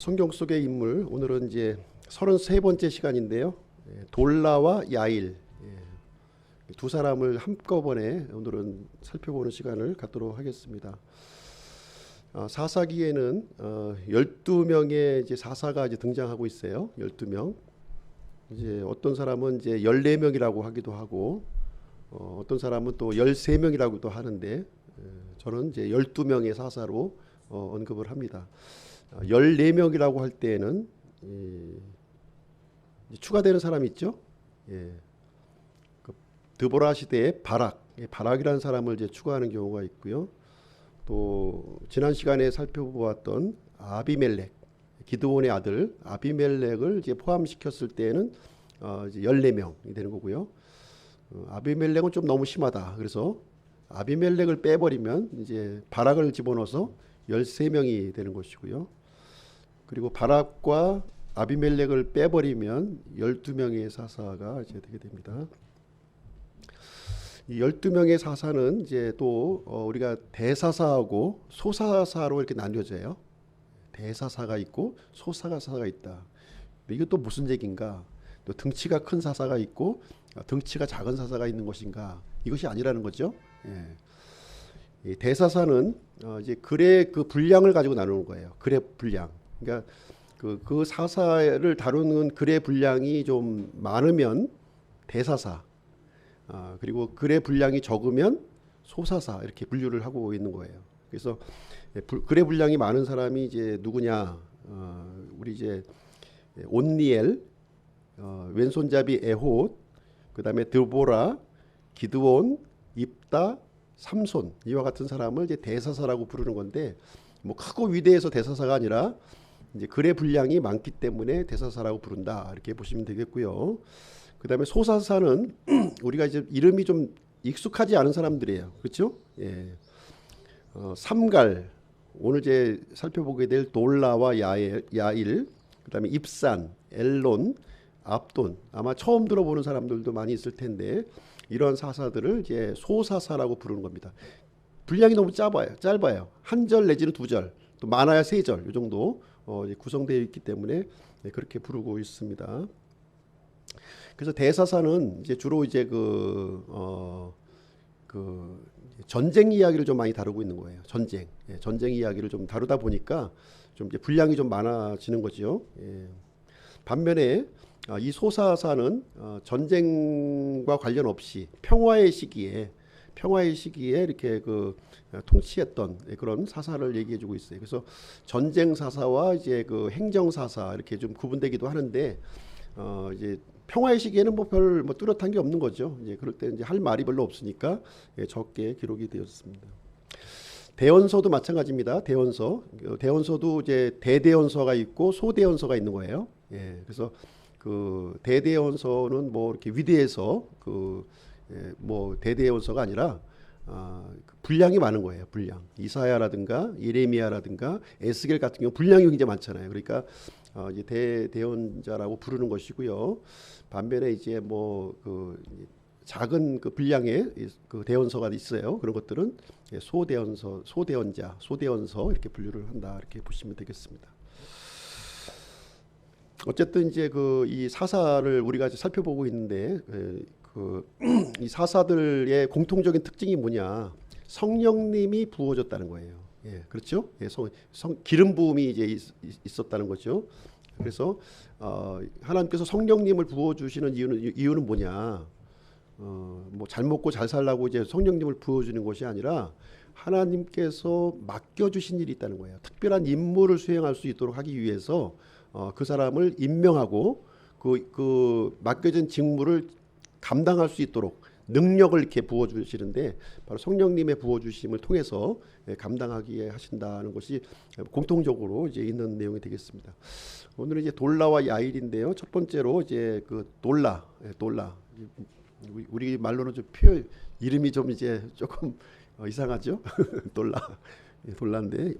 성경 속의 인물, 오늘은 이제 33번째 시간인데요. 돌라와 야일, 두 사람을 한꺼번에 오늘은 살펴보는 시간을 갖도록 하겠습니다. 사사기에는 12명의 이제 사사가 이제 등장하고 있어요. 12명. 이제 어떤 사람은 이제 14명이라고 하기도 하고, 어떤 사람은 또 13명이라고도 하는데, 저는 이제 12명의 사사로 언급을 합니다. 14명이라고 할 때에는 추가되는 사람이 있죠. 그 드보라 시대의 바락이라는 사람을 이제 추가하는 경우가 있고요. 또 지난 시간에 살펴보았던 아비멜렉, 기드온의 아들 아비멜렉을 이제 포함시켰을 때에는 이제 14명이 되는 거고요. 아비멜렉은 좀 너무 심하다. 그래서 아비멜렉을 빼버리면 이제 바락을 집어넣어서 13명이 되는 것이고요. 그리고 바락과 아비멜렉을 빼버리면 12명의 사사가 이제 되게 됩니다. 이 12명의 사사는 이제 또 우리가 대사사하고 소사사로 이렇게 나뉘어져요. 대사사가 있고 소사사가 있다. 이게 또 무슨 얘기인가? 또 등치가 큰 사사가 있고 등치가 작은 사사가 있는 것인가? 이것이 아니라는 거죠. 이 대사사는 이제 글의 그 분량을 가지고 나누는 거예요. 글의 분량. 그러니까 그 사사를 다루는 글의 분량이 좀 많으면 대사사, 그리고 글의 분량이 적으면 소사사 이렇게 분류를 하고 있는 거예요. 그래서 글의 분량이 많은 사람이 이제 누구냐? 우리 이제 온니엘, 왼손잡이 에톳, 그다음에 드보라, 기드온, 입다, 삼손 이와 같은 사람을 이제 대사사라고 부르는 건데, 뭐 크고 위대해서 대사사가 아니라 이제 글의 분량이 많기 때문에 대사사라고 부른다 이렇게 보시면 되겠고요. 그다음에 소사사는 우리가 이제 이름이 좀 익숙하지 않은 사람들이에요. 그렇죠? 삼갈, 오늘 이제 살펴보게 될 돌라와 야일, 그다음에 입산, 엘론, 압돈, 아마 처음 들어보는 사람들도 많이 있을 텐데 이런 사사들을 이제 소사사라고 부르는 겁니다. 분량이 너무 짧아요. 한 절 내지는 두 절, 또 많아야 세 절, 이 정도 구성되어 있기 때문에 그렇게 부르고 있습니다. 그래서 대사사는 이제 주로 이제 그 전쟁 이야기를 좀 많이 다루고 있는 거예요. 전쟁 이야기를 좀 다루다 보니까 좀 이제 분량이 좀 많아지는 거죠. 반면에 이 소사사는 전쟁과 관련 없이 평화의 시기에 이렇게 그 통치했던 그런 사사를 얘기해주고 있어요. 그래서 전쟁 사사와 이제 그 행정 사사 이렇게 좀 구분되기도 하는데, 이제 평화의 시기에는 뭐 뚜렷한 게 없는 거죠. 이제 그럴 때 이제 할 말이 별로 없으니까 적게 기록이 되었습니다. 대원서도 마찬가지입니다. 대원서도 이제 대대원서가 있고 소대원서가 있는 거예요. 그래서 그 대대원서는 뭐 이렇게 위대해서 뭐 대대원서가 아니라 분량이 많은 거예요. 분량. 이사야라든가 예레미야라든가 에스겔 같은 경우 분량이 굉장히 많잖아요. 그러니까 이제 대원자라고 부르는 것이고요. 반면에 이제 뭐 그 작은 그 분량의 그 대원서가 있어요. 그런 것들은 소대원서 이렇게 분류를 한다 이렇게 보시면 되겠습니다. 어쨌든 이제 이 사사를 우리가 이제 살펴보고 있는데, 이 사사들의 공통적인 특징이 뭐냐? 성령님이 부어졌다는 거예요. 그렇죠? 기름 부음이 이제 있었다는 거죠. 그래서 하나님께서 성령님을 부어 주시는 이유는 뭐냐? 뭐 잘 먹고 잘 살라고 이제 성령님을 부어 주는 것이 아니라 하나님께서 맡겨 주신 일이 있다는 거예요. 특별한 임무를 수행할 수 있도록 하기 위해서 그 사람을 임명하고 그 맡겨진 직무를 감당할 수 있도록 능력을 이렇게 부어주시는데, 바로 성령님의 부어주심을 통해서 감당하게 하신다는 것이 공통적으로 이제 있는 내용이 되겠습니다. 오늘은 이제 돌라와 야일인데요. 첫 번째로 이제 그 돌라. 우리 말로는 좀 이름이 좀 이제 조금 이상하죠. 돌라인데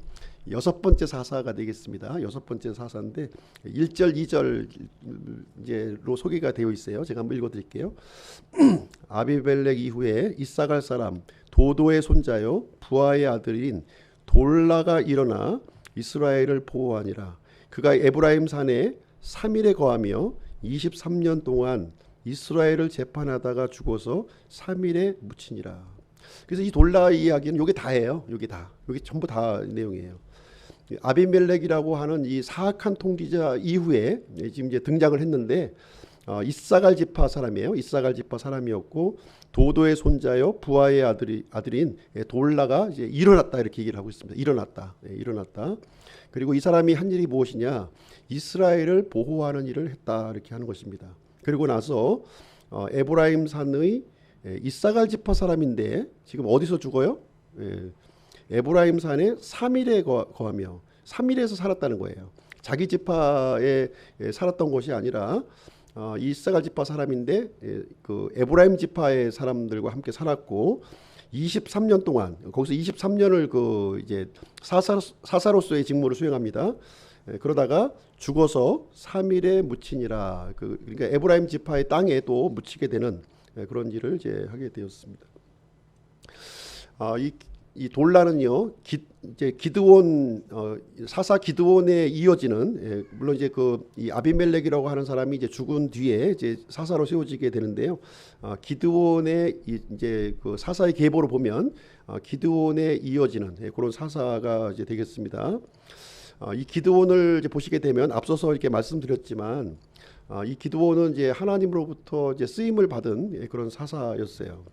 여섯 번째 사사가 되겠습니다. 여섯 번째 사사인데 1절, 2절 이제로 소개가 되어 있어요. 제가 한번 읽어드릴게요. 아비멜렉 이후에 이사갈 사람 도도의 손자요 부하의 아들인 돌라가 일어나 이스라엘을 보호하니라. 그가 에브라임 산에 3일에 거하며 23년 동안 이스라엘을 재판하다가 죽어서 3일에 묻히니라. 그래서 이 돌라 이야기는 요게 다예요. 요게 다. 요게 전부 다 내용이에요. 아비멜렉이라고 하는 이 사악한 통치자 이후에 지금 이제 등장을 했는데 이사갈 지파 사람이에요. 이사갈 지파 사람이었고 도도의 손자요 부하의 아들인 돌라가 이제 일어났다 이렇게 얘기를 하고 있습니다. 일어났다. 일어났다. 그리고 이 사람이 한 일이 무엇이냐? 이스라엘을 보호하는 일을 했다 이렇게 하는 것입니다. 그리고 나서 에브라임 산의 이사갈 지파 사람인데 지금 어디서 죽어요? 에브라임 산에 3일에 거하며 3일에서 살았다는 거예요. 자기 지파에 살았던 것이 아니라 이사갈 지파 사람인데 그 에브라임 지파의 사람들과 함께 살았고 23년 동안 거기서 23년을 그 이제 사사로서의 직무를 수행합니다. 그러다가 죽어서 3일에 묻히니라. 그러니까 에브라임 지파의 땅에 또 묻히게 되는 그런 일을 이제 하게 되었습니다. 이 돌라는요, 이제 기드온 사사 기드온에 이어지는 물론 이제 이 아비멜렉이라고 하는 사람이 이제 죽은 뒤에 이제 사사로 세워지게 되는데요. 기드온의 이제 그 사사의 계보로 보면 기드온에 이어지는 그런 사사가 이제 되겠습니다. 이 기드온을 이제 보시게 되면 앞서서 이렇게 말씀드렸지만 이 기드온은 이제 하나님으로부터 이제 쓰임을 받은 그런 사사였어요.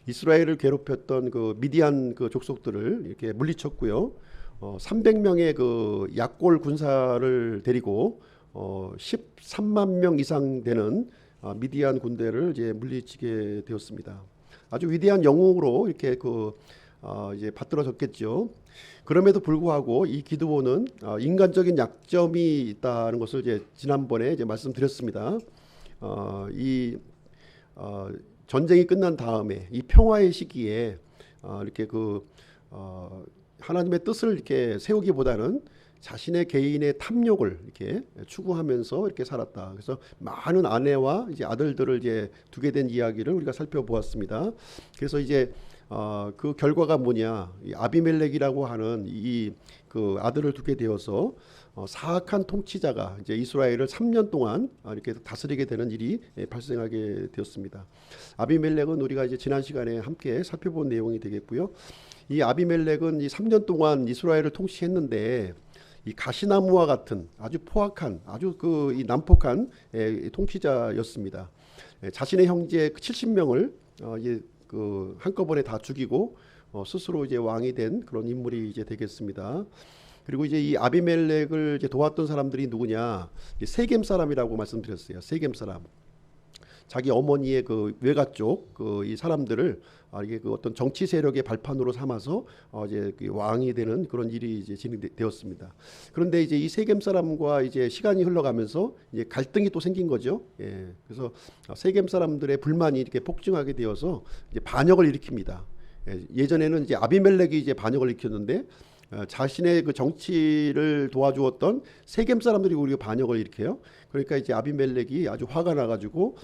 이스라엘을 괴롭혔던 그 미디안 그 족속들을 이렇게 물리쳤고요. 300명의 그 약골 군사를 데리고 13만 명 이상 되는 미디안 군대를 이제 물리치게 되었습니다. 아주 위대한 영웅으로 이렇게 이제 받들어졌겠죠. 그럼에도 불구하고 이 기드온은 인간적인 약점이 있다는 것을 이제 지난번에 이제 말씀드렸습니다. 전쟁이 끝난 다음에 이 평화의 시기에 이렇게 하나님의 뜻을 이렇게 세우기보다는 자신의 개인의 탐욕을 이렇게 추구하면서 이렇게 살았다. 그래서 많은 아내와 이제 아들들을 이제 두게 된 이야기를 우리가 살펴보았습니다. 그래서 이제 그 결과가 뭐냐? 이 아비멜렉이라고 하는 그 아들을 두게 되어서 사악한 통치자가 이제 이스라엘을 3년 동안 이렇게 다스리게 되는 일이 발생하게 되었습니다. 아비멜렉은 우리가 이제 지난 시간에 함께 살펴본 내용이 되겠고요. 이 아비멜렉은 이 3년 동안 이스라엘을 통치했는데 이 가시나무와 같은 아주 포악한 아주 이 난폭한 통치자였습니다. 자신의 형제 70명을 한꺼번에 다 죽이고 스스로 이제 왕이 된 그런 인물이 이제 되겠습니다. 그리고 이제 이 아비멜렉을 이제 도왔던 사람들이 누구냐? 세겜 사람이라고 말씀드렸어요. 세겜 사람. 자기 어머니의 그 외가 쪽 이 사람들을 이게 어떤 정치 세력의 발판으로 삼아서 이제 왕이 되는 그런 일이 이제 진행되었습니다. 그런데 이제 이 세겜 사람과 이제 시간이 흘러가면서 이제 갈등이 또 생긴 거죠. 그래서 세겜 사람들의 불만이 이렇게 폭증하게 되어서 이제 반역을 일으킵니다. 예전에는 이제 아비멜렉이 이제 반역을 일으켰는데 자신의 그 정치를 도와주었던 세겜 사람들이 우리가 반역을 일으켜요. 그러니까 이제 아비멜렉이 아주 화가 나가지고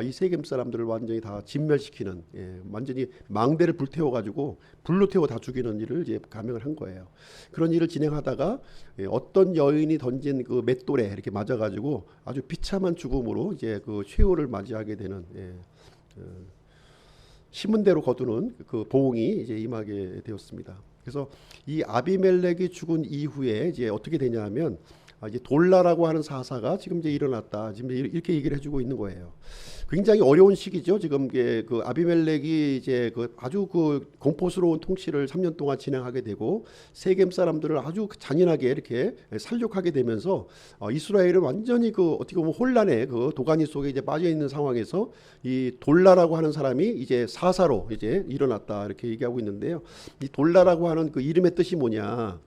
이 세겜 사람들을 완전히 다 진멸시키는 완전히 망대를 불태워가지고 불로 태워 다 죽이는 일을 이제 감행을 한 거예요. 그런 일을 진행하다가 어떤 여인이 던진 그 맷돌에 이렇게 맞아가지고 아주 비참한 죽음으로 이제 그 최후를 맞이하게 되는 심은 대로 거두는 그 보응이 이제 임하게 되었습니다. 그래서 이 아비멜렉이 죽은 이후에 이제 어떻게 되냐면 이제 돌라라고 하는 사사가 지금 이제 일어났다. 지금 이렇게 얘기를 해주고 있는 거예요. 굉장히 어려운 시기죠. 지금 그 아비멜렉이 이제 아주 공포스러운 통치를 3년 동안 진행하게 되고 세겜 사람들을 아주 잔인하게 이렇게 살육하게 되면서 이스라엘은 완전히 어떻게 보면 혼란의 도가니 속에 이제 빠져 있는 상황에서 이 돌라라고 하는 사람이 이제 사사로 이제 일어났다 이렇게 얘기하고 있는데요. 이 돌라라고 하는 그 이름의 뜻이 뭐냐?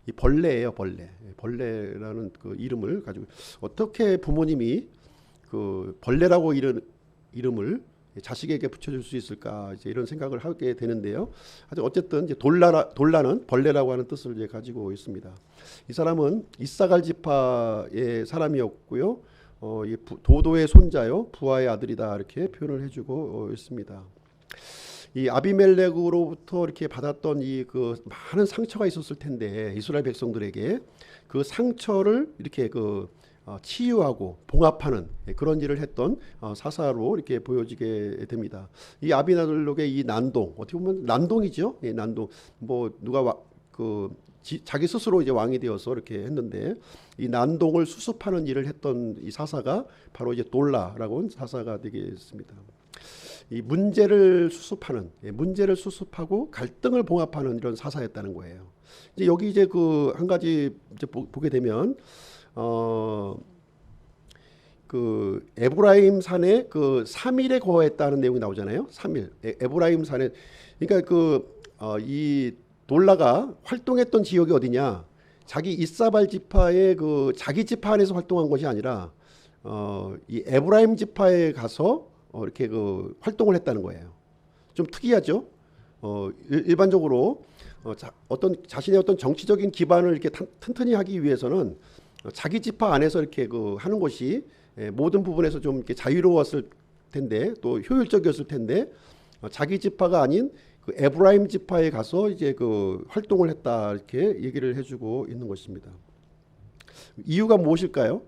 이 벌레예요, 벌레. 벌레라는 그 이름을 가지고 어떻게 부모님이 그 벌레라고 이름을 자식에게 붙여줄 수 있을까 이제 이런 생각을 하게 되는데요. 어쨌든 이제 돌라는 벌레라고 하는 뜻을 이제 가지고 있습니다. 이 사람은 이사갈 지파의 사람이었고요. 도도의 손자요, 부하의 아들이다 이렇게 표현을 해주고 있습니다. 이 아비멜렉으로부터 이렇게 받았던 이 그 많은 상처가 있었을 텐데 이스라엘 백성들에게 그 상처를 이렇게 치유하고 봉합하는 그런 일을 했던 사사로 이렇게 보여지게 됩니다. 이 아비멜렉의 이 난동 어떻게 보면 난동이죠. 예, 난동 뭐 누가 자기 스스로 이제 왕이 되어서 이렇게 했는데 이 난동을 수습하는 일을 했던 이 사사가 바로 이제 돌라라고 하는 사사가 되겠습니다. 이 문제를 수습하는 문제를 수습하고 갈등을 봉합하는 이런 사사였다는 거예요. 이제 여기 이제 그 한 가지 이제 보게 되면 그 에브라임 산에 그 3일에 거했다는 내용이 나오잖아요. 3일 에브라임 산에 그러니까 이 돌라가 활동했던 지역이 어디냐? 자기 이사발 지파의 그 자기 지파 안에서 활동한 것이 아니라 이 에브라임 지파에 가서 이렇게 그 활동을 했다는 거예요. 좀 특이하죠. 일반적으로 어떤 자신의 어떤 정치적인 기반을 이렇게 튼튼히 하기 위해서는 자기 지파 안에서 이렇게 하는 것이 모든 부분에서 좀 이렇게 자유로웠을 텐데 또 효율적이었을 텐데 자기 지파가 아닌 그 에브라임 지파에 가서 이제 그 활동을 했다 이렇게 얘기를 해주고 있는 것입니다. 이유가 무엇일까요?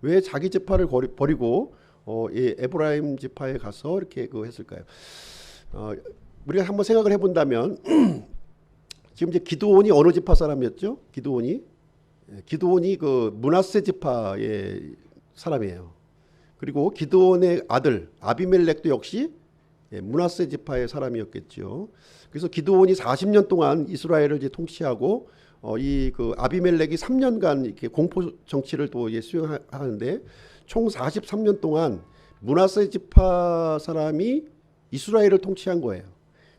왜 자기 지파를 버리고 이 에브라임 지파에 가서 이렇게 했을까요? 우리가 한번 생각을 해본다면 지금 이제 기드온이 어느 지파 사람이었죠? 기드온이 그 므낫세 지파의 사람이에요. 그리고 기드온의 아들 아비멜렉도 역시 므낫세 지파의 사람이었겠죠. 그래서 기드온이 40년 동안 이스라엘을 이제 통치하고 이 그 아비멜렉이 3년간 이렇게 공포 정치를 또 수행하는데 총 43년 동안 므낫세 지파 사람이 이스라엘을 통치한 거예요.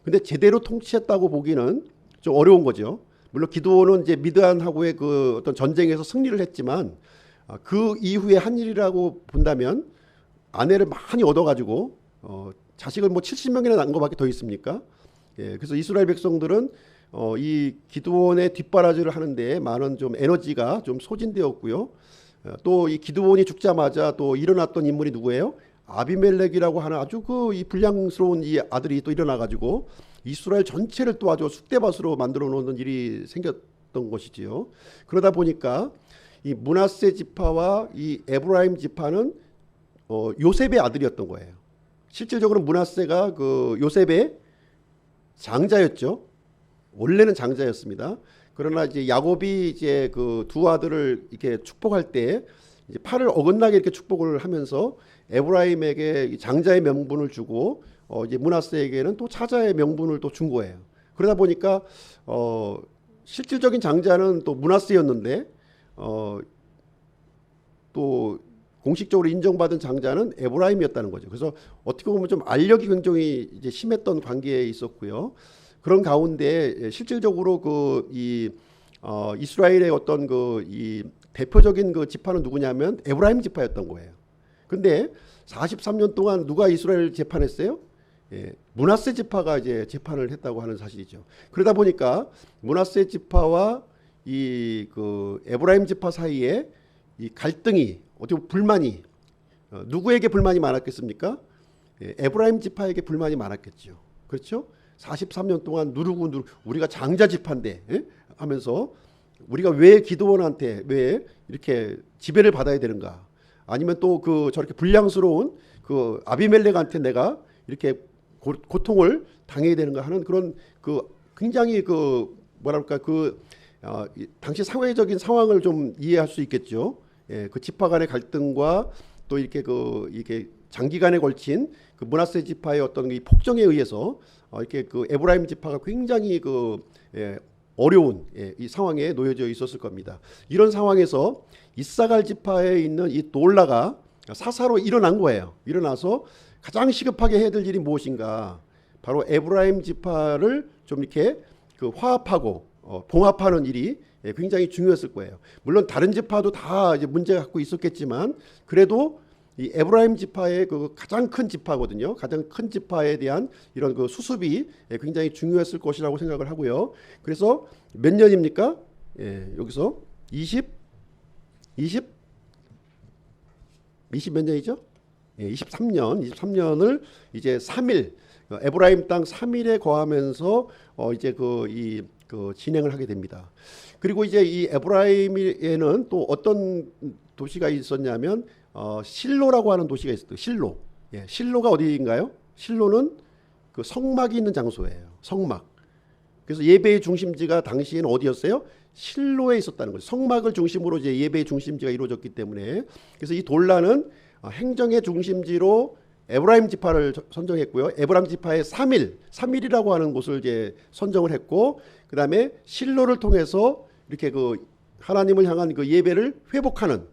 근데 제대로 통치했다고 보기는 좀 어려운 거죠. 물론 기드온은 이제 미드안하고의 그 어떤 전쟁에서 승리를 했지만 그 이후에 한 일이라고 본다면 아내를 많이 얻어가지고 자식을 뭐 70명이나 낳은 것밖에 더 있습니까? 예, 그래서 이스라엘 백성들은 이 기드온의 뒷바라지를 하는데 많은 좀 에너지가 좀 소진되었고요. 또 이 기드온이 죽자마자 또 일어났던 인물이 누구예요? 아비멜렉이라고 하는 아주 이 불량스러운 이 아들이 또 일어나가지고 이스라엘 전체를 또 아주 쑥대밭으로 만들어 놓는 일이 생겼던 것이지요. 그러다 보니까 이 므낫세 지파와 이 에브라임 지파는 요셉의 아들이었던 거예요. 실질적으로 므낫세가 그 요셉의 장자였죠. 원래는 장자였습니다. 그러나 이제 야곱이 이제 그 두 아들을 이렇게 축복할 때 이제 팔을 어긋나게 이렇게 축복을 하면서 에브라임에게 장자의 명분을 주고 이제 므낫세에게는 또 차자의 명분을 또 준 거예요. 그러다 보니까 실질적인 장자는 또 므낫세였는데 또 공식적으로 인정받은 장자는 에브라임이었다는 거죠. 그래서 어떻게 보면 좀 알력이 굉장히 이제 심했던 관계에 있었고요. 그런 가운데 실질적으로 이스라엘의 어떤 이 대표적인 그 지파는 누구냐면 에브라임 지파였던 거예요. 근데 43년 동안 누가 이스라엘 재판했어요? 므낫세 지파가 이제 재판을 했다고 하는 사실이죠. 그러다 보니까 므낫세 지파와 이 에브라임 지파 사이에 이 갈등이 어떻게 불만이 누구에게 불만이 많았겠습니까? 에브라임 지파에게 불만이 많았겠죠. 그렇죠? 43년 동안 누르고 우리가 장자 지파인데 하면서 우리가 왜 기드온한테 왜 이렇게 지배를 받아야 되는가? 아니면 또 저렇게 불량스러운 아비멜렉한테 내가 이렇게 고통을 당해야 되는가 하는 그런 굉장히 뭐랄까 당시 사회적인 상황을 좀 이해할 수 있겠죠. 예, 그 지파 간의 갈등과 또 이렇게 이게 장기간에 걸친 므낫세 지파의 어떤 이 폭정에 의해서 이렇게 에브라임 지파가 굉장히 어려운 이 상황에 놓여져 있었을 겁니다. 이런 상황에서 이사갈 지파에 있는 이 돌라가 사사로 일어난 거예요. 일어나서 가장 시급하게 해야 될 일이 무엇인가? 바로 에브라임 지파를 좀 이렇게 화합하고 봉합하는 일이 굉장히 중요했을 거예요. 물론 다른 지파도 다 이제 문제가 갖고 있었겠지만 그래도 이 에브라임 지파의 가장 큰 지파거든요. 가장 큰 지파에 대한 이런 수습이 굉장히 중요했을 것이라고 생각을 하고요. 그래서 몇 년입니까? 여기서 20 몇 년이죠? 예, 23년을 이제 3일 에브라임 땅 3일에 거하면서 이제 그 진행을 하게 됩니다. 그리고 이제 이 에브라임에는 또 어떤 도시가 있었냐면 실로라고 하는 도시가 있었어요. 실로. 예, 실로가 어디인가요? 실로는 그 성막이 있는 장소예요. 성막. 그래서 예배의 중심지가 당시에는 어디였어요? 실로에 있었다는 거죠. 성막을 중심으로 이제 예배의 중심지가 이루어졌기 때문에 그래서 이 돌라는 행정의 중심지로 에브라임 지파를 선정했고요. 에브라임 지파의 3일이라고 하는 곳을 이제 선정을 했고, 그 다음에 실로를 통해서 이렇게 그 하나님을 향한 그 예배를 회복하는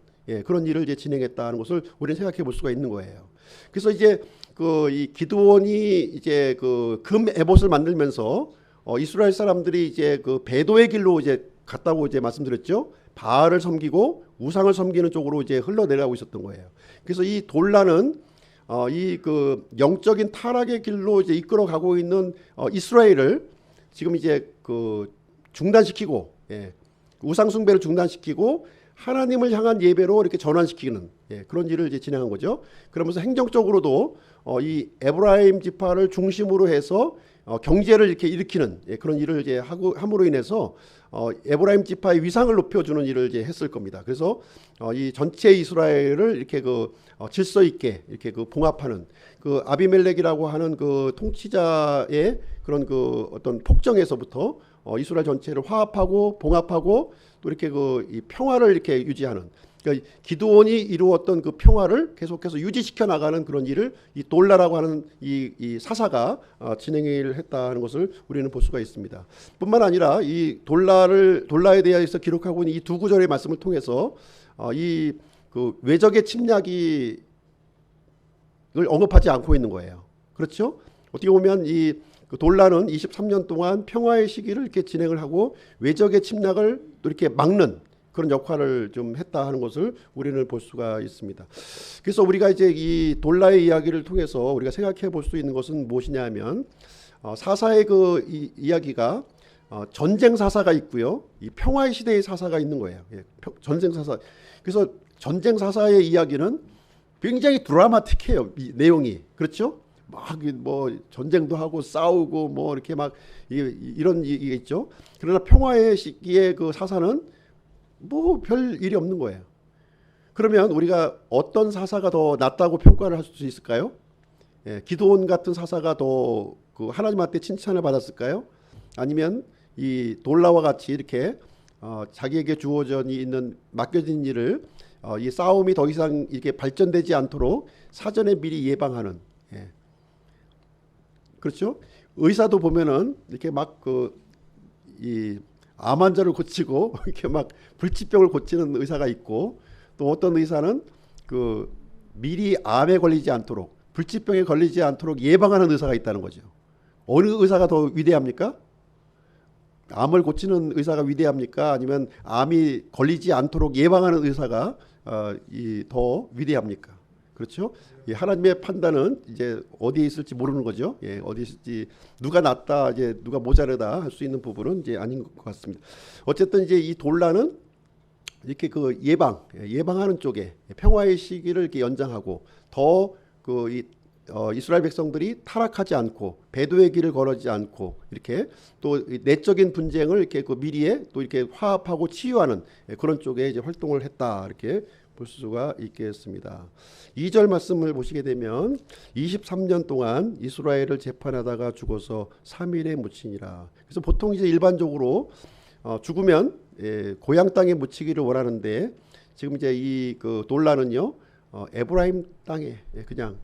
그런 일을 이제 진행했다는 것을 우리는 생각해 볼 수가 있는 거예요. 그래서 이제 그 이 기드온이 이제 그 금 에봇을 만들면서 이스라엘 사람들이 이제 그 배도의 길로 이제 갔다고 이제 말씀드렸죠. 바알을 섬기고 우상을 섬기는 쪽으로 이제 흘러내려가고 있었던 거예요. 그래서 이 돌라는 이 그 영적인 타락의 길로 이제 이끌어가고 있는 이스라엘을 지금 이제 그 중단시키고 우상 숭배를 중단시키고 하나님을 향한 예배로 이렇게 전환시키는 그런 일을 이제 진행한 거죠. 그러면서 행정적으로도 이 에브라임 지파를 중심으로 해서 경제를 이렇게 일으키는 그런 일을 이제 함으로 인해서 에브라임 지파의 위상을 높여주는 일을 이제 했을 겁니다. 그래서 이 전체 이스라엘을 이렇게 그 질서 있게 이렇게 그 봉합하는 그 아비멜렉이라고 하는 그 통치자의 그런 그 어떤 폭정에서부터 이스라엘 전체를 화합하고 봉합하고 또 이렇게 그 이 평화를 이렇게 유지하는, 그러니까 기드온이 이루었던 그 평화를 계속해서 유지시켜 나가는 그런 일을 이 돌라라고 하는 이 사사가 진행을 했다는 것을 우리는 볼 수가 있습니다. 뿐만 아니라 이 돌라에 대해서 기록하고 있는 이 두 구절의 말씀을 통해서 이 그 외적의 침략이 을 언급하지 않고 있는 거예요. 그렇죠? 어떻게 보면 이 그 돌라는 23년 동안 평화의 시기를 이렇게 진행을 하고 외적의 침략을 또 이렇게 막는 그런 역할을 좀 했다 하는 것을 우리는 볼 수가 있습니다. 그래서 우리가 이제 이 돌라의 이야기를 통해서 우리가 생각해 볼 수 있는 것은 무엇이냐 하면 사사의 그 이야기가 전쟁 사사가 있고요. 이 평화의 시대의 사사가 있는 거예요. 전쟁 사사. 그래서 전쟁 사사의 이야기는 굉장히 드라마틱해요. 이 내용이. 그렇죠? 막 뭐 전쟁도 하고 싸우고 뭐 이렇게 막 이런 얘기가 있죠. 그러나 평화의 시기의 그 사사는 뭐 별 일이 없는 거예요. 그러면 우리가 어떤 사사가 더 낫다고 평가를 할 수 있을까요? 기드온 같은 사사가 더 그 하나님한테 칭찬을 받았을까요? 아니면 이 돌라와 같이 이렇게 자기에게 주어져 있는 맡겨진 일을 이 싸움이 더 이상 이렇게 발전되지 않도록 사전에 미리 예방하는, 그렇죠? 의사도 보면은 이렇게 막 이 암 환자를 고치고 이렇게 막 불치병을 고치는 의사가 있고, 또 어떤 의사는 그 미리 암에 걸리지 않도록 불치병에 걸리지 않도록 예방하는 의사가 있다는 거죠. 어느 의사가 더 위대합니까? 암을 고치는 의사가 위대합니까? 아니면 암이 걸리지 않도록 예방하는 의사가 더 위대합니까? 그렇죠? 하나님의 판단은 이제 어디에 있을지 모르는 거죠. 어디 있을지, 누가 낫다, 이제 누가 모자르다 할 수 있는 부분은 이제 아닌 것 같습니다. 어쨌든 이제 이 돌라는 이렇게 그 예방하는 쪽에 평화의 시기를 이렇게 연장하고 더 그 이스라엘 백성들이 타락하지 않고 배도의 길을 걸어지 않고 이렇게 또 내적인 분쟁을 이렇게 그 미리에 또 이렇게 화합하고 치유하는 그런 쪽에 이제 활동을 했다, 이렇게 볼 수가 있겠습니다. 2절 말씀을 보시게 되면 23년 동안 이스라엘을 재판하다가 죽어서 3일에 묻히니라. 그래서 보통 이제 일반적으로 죽으면 고향 땅에 묻히기를 원하는데, 지금 이제 이 그 돌라는요 에브라임 땅에 그냥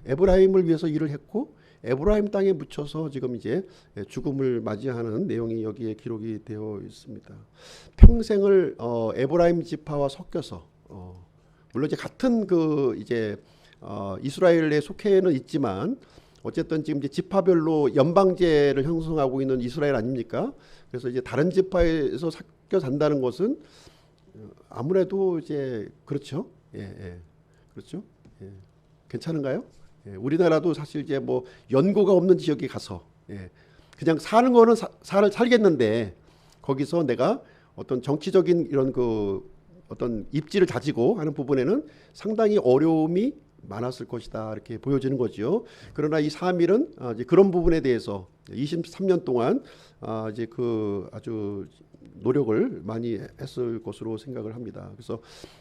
에브라임을 위해서 일을 했고 에브라임 땅에 묻혀서 지금 이제 죽음을 맞이하는 내용이 여기에 기록이 되어 있습니다. 평생을 에브라임 지파와 섞여서 물론 이제 같은 그 이제 이스라엘에 속해는 있지만 어쨌든 지금 이제 지파별로 연방제를 형성하고 있는 이스라엘 아닙니까? 그래서 이제 다른 지파에서 섞여 산다는 것은 아무래도 이제 그렇죠. 그렇죠. 괜찮은가요? 우리나라도 사실 이제 뭐 연고가 없는 지역에 가서 그냥 사는 거는 살겠는데 거기서 내가 어떤 정치적인 이런 그 어떤 입지를 다지고 하는 부분에는 상당히 어려움이 많았을 것이다 이렇게 보여지는 거죠. 그러나 이 사무엘은 이제 그런 부분에 대해서 23년 동안 이제 그 아주 노력을 많이 했을 것으로 생각을 합니다. 그래서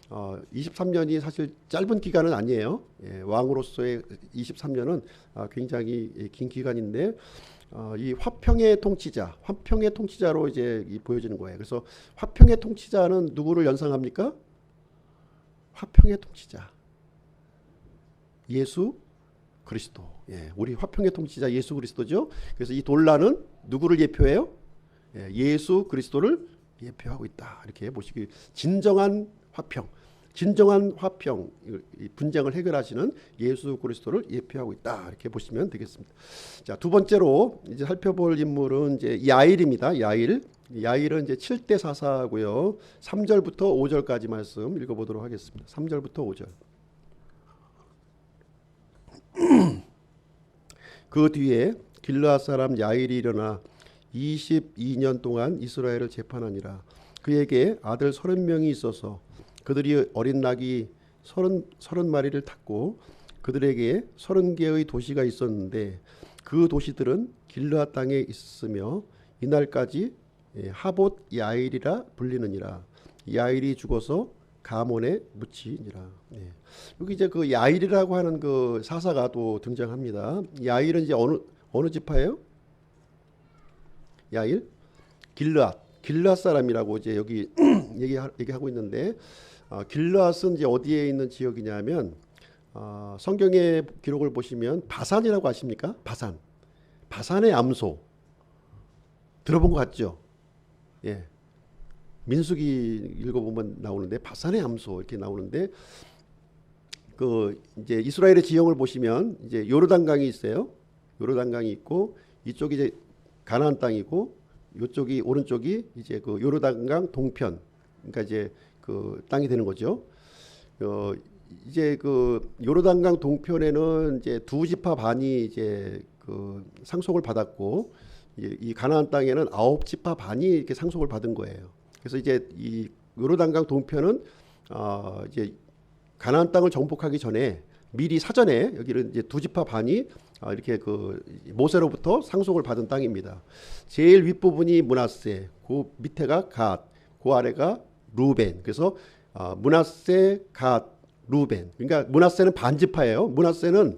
23년이 사실 짧은 기간은 아니에요. 예, 왕으로서의 23년은 굉장히 긴 기간인데 이 화평의 통치자로 이제 보여지는 거예요. 그래서 화평의 통치자는 누구를 연상합니까? 화평의 통치자 예수 그리스도. 예, 우리 화평의 통치자 예수 그리스도죠. 그래서 이 돌라는 누구를 예표해요? 예, 예수 그리스도를 예표하고 있다. 이렇게 보시기 진정한 화평, 이 분쟁을 해결하시는 예수 그리스도를 예표하고 있다. 이렇게 보시면 되겠습니다. 자, 두 번째로 이제 살펴볼 인물은 이제 야일입니다. 야일은 이제 7대 사사고요. 3절부터 5절까지 말씀 읽어보도록 하겠습니다. 3절부터 5절. 그 뒤에 길르앗 사람 야일이 일어나 22년 동안 이스라엘을 재판하니라. 그에게 아들 30명이 있어서 그들이 어린 낙이 30마리를 탔고 그들에게 30개의 도시가 있었는데 그 도시들은 길르앗 땅에 있으며 이날까지 하봇 야일이라 불리느니라. 야일이 죽어서 가몬에 묻히니라. 네. 여기 이제 그 야일이라고 하는 그 사사가 또 등장합니다. 야일은 이제 어느 지파예요? 야일? 길르앗 사람이라고 이제 여기 얘기하고 있는데 길르앗은 이제 어디에 있는 지역이냐면 성경의 기록을 보시면 바산이라고 아십니까? 바산의 암소 들어본 것 같죠? 예. 민수기 읽어보면 나오는데 바산의 암소 이렇게 나오는데 그 이제 이스라엘의 지형을 보시면 이제 요르단강이 있어요. 요르단강이 있고 이쪽이 이제 가나안 땅이고 이쪽이 오른쪽이 이제 그 요르단강 동편 그러니까 이제 그 땅이 되는 거죠. 이제 그 요르단강 동편에는 이제 두 지파 반이 이제 그 상속을 받았고 이 가나안 땅에는 9지파 반이 이렇게 상속을 받은 거예요. 그래서 이제 이 요르단강 동편은 이제 가나안 땅을 정복하기 전에 미리 사전에 여기는 이제 두 지파 반이 이렇게 그 모세로부터 상속을 받은 땅입니다. 제일 윗부분이 므낫세, 그 밑에가 갓, 그 아래가 루벤. 그래서 므낫세, 갓, 루벤. 그러니까 므낫세는 반지파예요. 므낫세는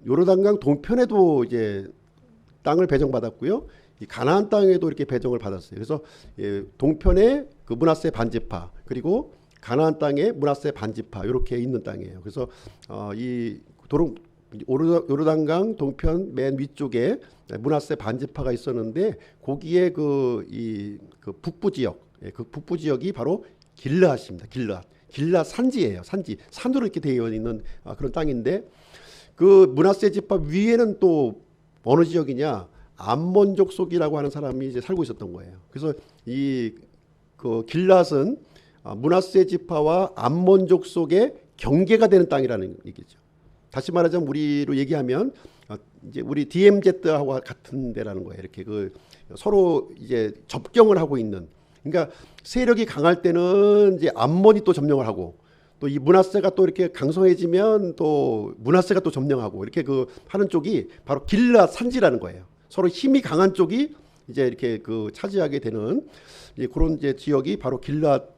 요르단강 동편에도 이제 땅을 배정받았고요. 이 가나안 땅에도 이렇게 배정을 받았어요. 그래서 동편에 그 므낫세 반지파 그리고 가나안 땅에 므낫세 반지파 이렇게 있는 땅이에요. 그래서 이 요르단강 동편 맨 위쪽에 므낫세 반지파가 있었는데 거기에 그 북부 지역, 그 북부 지역이 바로 길르앗입니다. 길르앗 산지예요. 산으로 이렇게 되어 있는 그런 땅인데 그 므낫세 지파 위에는 또 어느 지역이냐? 암몬족 속이라고 하는 사람이 이제 살고 있었던 거예요. 그래서 이 그 길르앗은 므낫세 지파와 암몬족 속의 경계가 되는 땅이라는 얘기죠. 다시 말하자면 우리로 얘기하면 이제 우리 DMZ하고 같은 데라는 거예요. 이렇게 그 서로 이제 접경을 하고 있는. 그러니까 세력이 강할 때는 이제 암몬이 또 점령을 하고 또 이 므낫세가 또 이렇게 강성해지면 또 므낫세가 또 점령하고 이렇게 그 하는 쪽이 바로 길르앗 산지라는 거예요. 서로 힘이 강한 쪽이 이제 이렇게 그 차지하게 되는 이제 그런 이제 지역이 바로 길르앗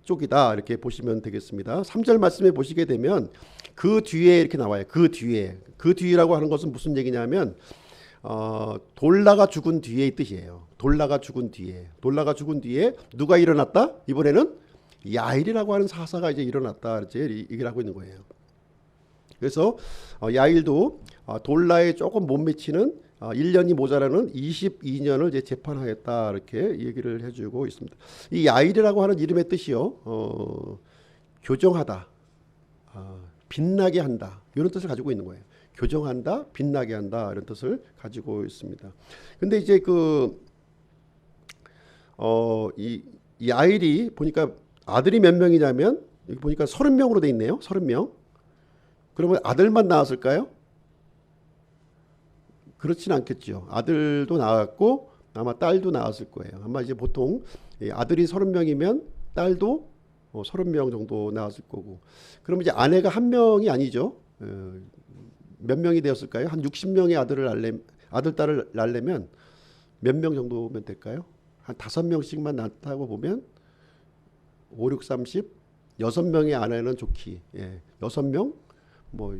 쪽이다 이렇게 보시면 되겠습니다. 3절 말씀에 보시게 되면 그 뒤에 이렇게 나와요. 그 뒤라고 하는 것은 무슨 얘기냐면 돌라가 죽은 뒤의 뜻이에요. 돌라가 죽은 뒤에 누가 일어났다? 이번에는 야일이라고 하는 사사가 이제 일어났다 이제 얘기를 하고 있는 거예요. 그래서 야일도 돌라에 조금 못 미치는 1년이 모자라는 22년을 이제 재판하였다 이렇게 얘기를 해주고 있습니다. 이 야일이라고 하는 이름의 뜻이요, 교정하다, 빛나게 한다 이런 뜻을 가지고 있는 거예요. 교정한다, 빛나게 한다 이런 뜻을 가지고 있습니다. 근데 이제 이 야일이 보니까 아들이 몇 명이냐면 여기 보니까 30명으로 돼 있네요. 30명. 그러면 아들만 낳았을까요? 그렇지는 않겠죠. 아들도 낳았고 아마 딸도 낳았을 거예요. 아마 이제 보통 아들이 30명이면 딸도 30명 정도 낳았을 거고. 그러면 이제 아내가 한 명이 아니죠. 몇 명이 되었을까요? 한 60명의 아들, 딸을 낳으려면 몇 명 정도면 될까요? 한 5명씩만 낳다고 보면 5, 6, 30, 6명의 아내는 좋기. 6명, 뭐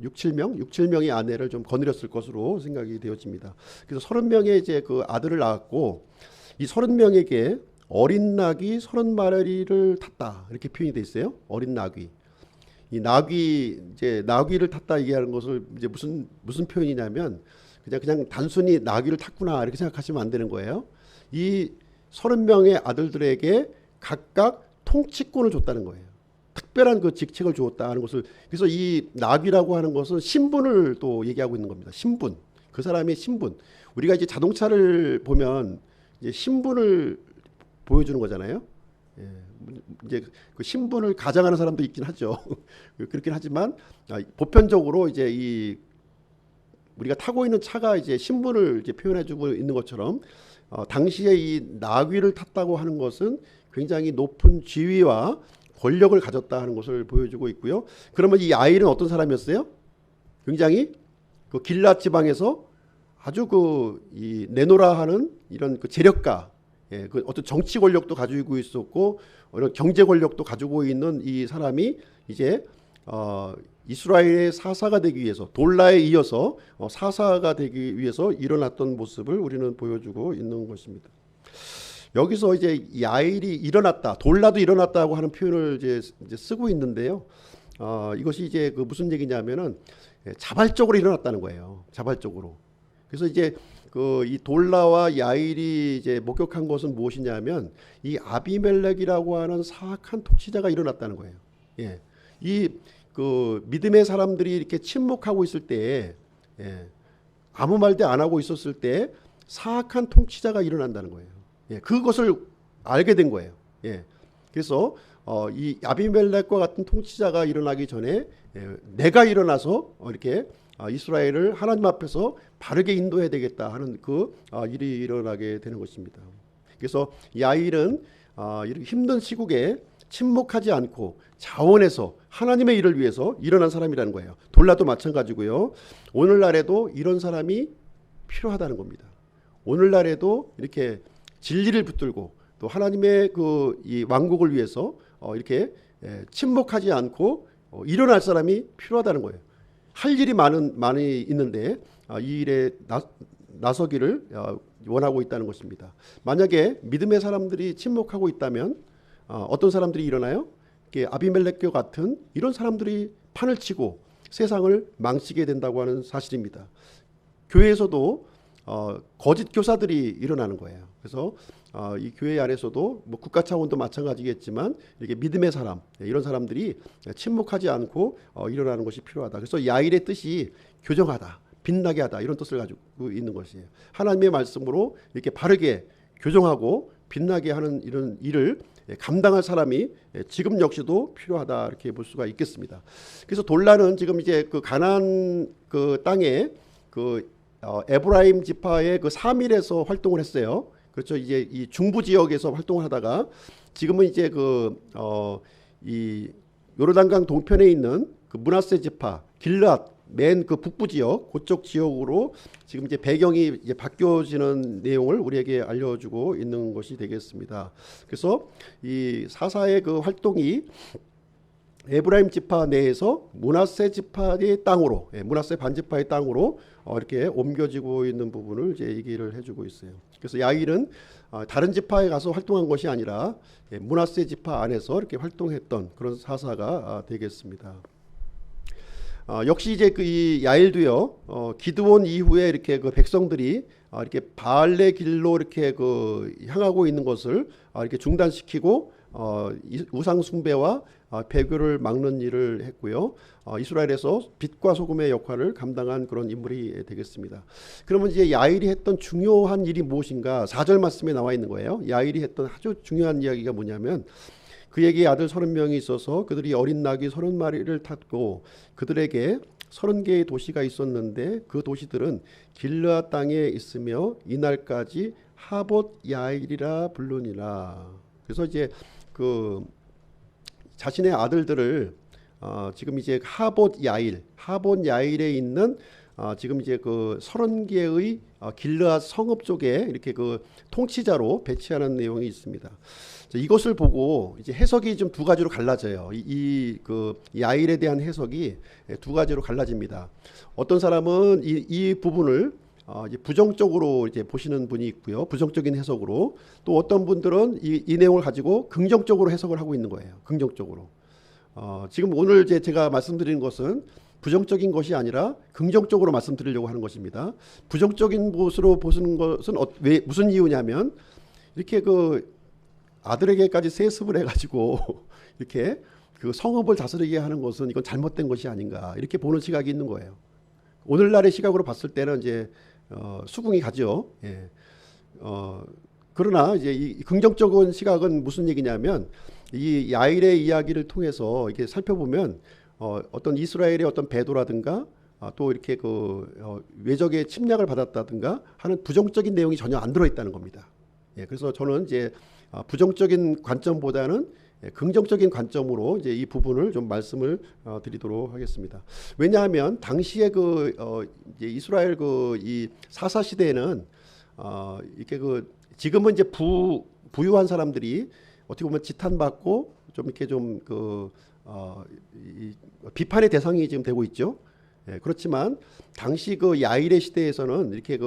6, 7명의 아내를 좀 거느렸을 것으로 생각이 되어집니다. 그래서 30명의 이제 그 아들을 낳았고, 이 30명에게 어린 낙이 30마리를 탔다. 이렇게 표현이 돼 있어요. 어린 낙이. 이 낙이 이제 나귀를 탔다 얘기하는 것을 이제 무슨 표현이냐면 그냥 단순히 나귀를 탔구나 이렇게 생각하시면 안 되는 거예요. 이 30명의 아들들에게 각각 통치권을 줬다는 거예요. 특별한 그 직책을 주었다는 것을. 그래서 이 나귀라고 하는 것은 신분을 또 얘기하고 있는 겁니다. 신분. 그 사람의 신분. 우리가 이제 자동차를 보면 이제 신분을 보여주는 거잖아요. 이제 그 신분을 가장하는 사람도 있긴 하죠. 그렇긴 하지만 보편적으로 이제 이 우리가 타고 있는 차가 이제 신분을 이제 표현해주고 있는 것처럼 당시에 이 나귀를 탔다고 하는 것은 굉장히 높은 지위와 권력을 가졌다 하는 것을 보여주고 있고요. 그러면 이 아이는 어떤 사람이었어요? 굉장히 그 길랏 지방에서 아주 이 내노라 하는 이런 그 재력가, 그 어떤 정치 권력도 가지고 있었고 이런 경제 권력도 가지고 있는 이 사람이 이제 이스라엘의 사사가 되기 위해서 돌라에 이어서 사사가 되기 위해서 일어났던 모습을 우리는 보여주고 있는 것입니다. 여기서 이제 야일이 일어났다, 돌라도 일어났다고 하는 표현을 이제 쓰고 있는데요. 이것이 이제 그 무슨 얘기냐면은 자발적으로 일어났다는 거예요. 자발적으로. 그래서 이제 이 돌라와 야일이 이제 목격한 것은 무엇이냐면 이 아비멜렉이라고 하는 사악한 통치자가 일어났다는 거예요. 이 믿음의 사람들이 이렇게 침묵하고 있을 때, 아무 말도 안 하고 있었을 때 사악한 통치자가 일어난다는 거예요. 그것을 알게 된 거예요. 그래서 이 아비멜렉과 같은 통치자가 일어나기 전에 내가 일어나서 이렇게 이스라엘을 하나님 앞에서 바르게 인도해야 되겠다 하는 일이 일어나게 되는 것입니다. 그래서 야일은 이렇게 힘든 시국에 침묵하지 않고 자원해서 하나님의 일을 위해서 일어난 사람이라는 거예요. 돌라도 마찬가지고요. 오늘날에도 이런 사람이 필요하다는 겁니다. 오늘날에도 이렇게 진리를 붙들고 또 하나님의 이 왕국을 위해서 이렇게 침묵하지 않고 일어날 사람이 필요하다는 거예요. 할 일이 많이 있는데 이 일에 나서기를 원하고 있다는 것입니다. 만약에 믿음의 사람들이 침묵하고 있다면 어떤 사람들이 일어나요? 아비멜렉과 같은 이런 사람들이 판을 치고 세상을 망치게 된다고 하는 사실입니다. 교회에서도 거짓 교사들이 일어나는 거예요. 그래서 이 교회 안에서도 뭐 국가 차원도 마찬가지겠지만 이렇게 믿음의 사람, 이런 사람들이 침묵하지 않고 일어나는 것이 필요하다. 그래서 야일의 뜻이 교정하다, 빛나게 하다, 이런 뜻을 가지고 있는 것이에요. 하나님의 말씀으로 이렇게 바르게 교정하고 빛나게 하는 이런 일을 감당할 사람이 지금 역시도 필요하다, 이렇게 볼 수가 있겠습니다. 그래서 돌라는 지금 이제 가나안 땅에 에브라임 지파의 3일에서 활동을 했어요. 그렇죠. 이제 이 중부 지역에서 활동을 하다가 지금은 이제 이 요르단강 동편에 있는 므낫세 지파 길랏 맨 북부 지역, 그쪽 지역으로 지금 이제 배경이 이제 바뀌어지는 내용을 우리에게 알려주고 있는 것이 되겠습니다. 그래서 이 사사의 활동이 에브라임 지파 내에서 므낫세 지파의 땅으로, 므낫세 반지파의 땅으로 이렇게 옮겨지고 있는 부분을 이제 얘기를 해주고 있어요. 그래서 야일은 다른 지파에 가서 활동한 것이 아니라 므낫세 지파 안에서 이렇게 활동했던 그런 사사가 되겠습니다. 역시 이제 이 야일도요, 기드온 이후에 이렇게 백성들이 이렇게 바알의 길로 이렇게 향하고 있는 것을 이렇게 중단시키고 우상 숭배와 배교를 막는 일을 했고요. 이스라엘에서 빛과 소금의 역할을 감당한 그런 인물이 되겠습니다. 그러면 이제 야일이 했던 중요한 일이 무엇인가? 4절 말씀에 나와 있는 거예요. 야일이 했던 아주 중요한 이야기가 뭐냐면 그에게 아들 30명이 있어서 그들이 어린 낙이 30마리를 탔고 그들에게 30개의 도시가 있었는데 그 도시들은 길르앗 땅에 있으며 이날까지 하봇 야일이라 부르니라. 그래서 이제 자신의 아들들을 지금 이제 하봇 야일에 있는 지금 이제 그 30개의 길르앗 성읍 쪽에 이렇게 그 통치자로 배치하는 내용이 있습니다. 자, 이것을 보고 이제 해석이 좀 두 가지로 갈라져요. 이 그 야일에 대한 해석이 두 가지로 갈라집니다. 어떤 사람은 이 부분을 이제 부정적으로 이제 보시는 분이 있고요. 부정적인 해석으로. 또 어떤 분들은 이 내용을 가지고 긍정적으로 해석을 하고 있는 거예요. 긍정적으로. 지금 오늘 이제 제가 말씀드리는 것은 부정적인 것이 아니라 긍정적으로 말씀드리려고 하는 것입니다. 부정적인 것으로 보시는 것은 왜 무슨 이유냐면 이렇게 그 아들에게까지 세습을 해가지고 이렇게 그 성읍을 다스리게 하는 것은 이건 잘못된 것이 아닌가 이렇게 보는 시각이 있는 거예요. 오늘날의 시각으로 봤을 때는 이제 수긍이 가죠. 예. 그러나 이제 이 긍정적인 시각은 무슨 얘기냐면 이 야일의 이야기를 통해서 이렇게 살펴보면 어떤 이스라엘의 어떤 배도라든가 또 이렇게 그 외적의 침략을 받았다든가 하는 부정적인 내용이 전혀 안 들어있다는 겁니다. 예, 그래서 저는 이제 부정적인 관점보다는 긍정적인 관점으로 이제 이 부분을 좀 말씀을 드리도록 하겠습니다. 왜냐하면 당시에 이제 이스라엘 이 사사 시대에는 이렇게 지금은 이제 부유한 사람들이 어떻게 보면 지탄받고 좀 이렇게 좀 비판의 대상이 지금 되고 있죠. 예, 그렇지만 당시 야일의 시대에서는 이렇게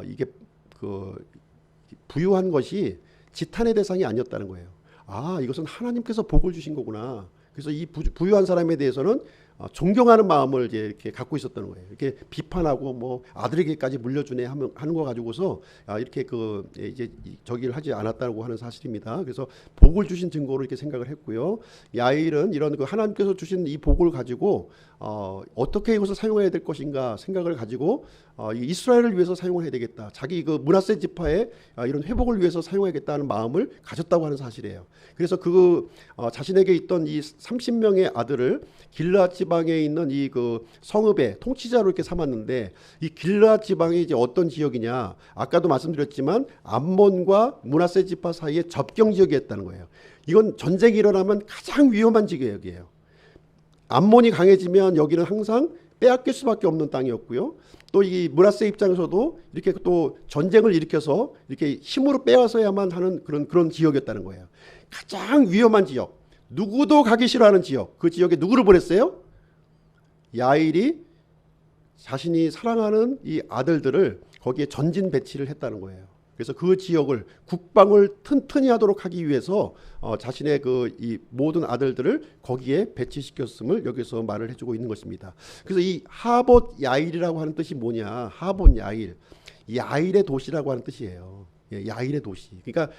이게 부유한 것이 지탄의 대상이 아니었다는 거예요. 이것은 하나님께서 복을 주신 거구나. 그래서 이 부유한 사람에 대해서는 존경하는 마음을 이제 이렇게 갖고 있었다는 거예요. 이렇게 비판하고 뭐 아들에게까지 물려주네 하는 거 가지고서 이렇게 이제 저기를 하지 않았다고 하는 사실입니다. 그래서 복을 주신 증거로 이렇게 생각을 했고요. 야일은 이런 하나님께서 주신 이 복을 가지고 어떻게 이것을 사용해야 될 것인가 생각을 가지고 이스라엘을 위해서 사용을 해야 되겠다. 자기 므낫세 지파의 이런 회복을 위해서 사용하겠다는 마음을 가졌다고 하는 사실이에요. 그래서 자신에게 있던 이 30명의 아들을 길르앗 지방에 있는 이 성읍의 통치자로 이렇게 삼았는데 이 길르앗 지방이 이제 어떤 지역이냐? 아까도 말씀드렸지만 암몬과 므낫세 지파 사이에 접경 지역이었다는 거예요. 이건 전쟁이 일어나면 가장 위험한 지역이에요. 암몬이 강해지면 여기는 항상 빼앗길 수밖에 없는 땅이었고요. 또 이 므낫세 입장에서도 이렇게 또 전쟁을 일으켜서 이렇게 힘으로 빼앗아야만 하는 그런 지역이었다는 거예요. 가장 위험한 지역, 누구도 가기 싫어하는 지역. 그 지역에 누구를 보냈어요? 야일이 자신이 사랑하는 이 아들들을 거기에 전진 배치를 했다는 거예요. 그래서 그 지역을 국방을 튼튼히 하도록 하기 위해서 자신의 이 모든 아들들을 거기에 배치시켰음을 여기서 말을 해주고 있는 것입니다. 그래서 이 하봇 야일이라고 하는 뜻이 뭐냐? 하봇 야일, 야일의 도시라고 하는 뜻이에요. 예, 야일의 도시. 그러니까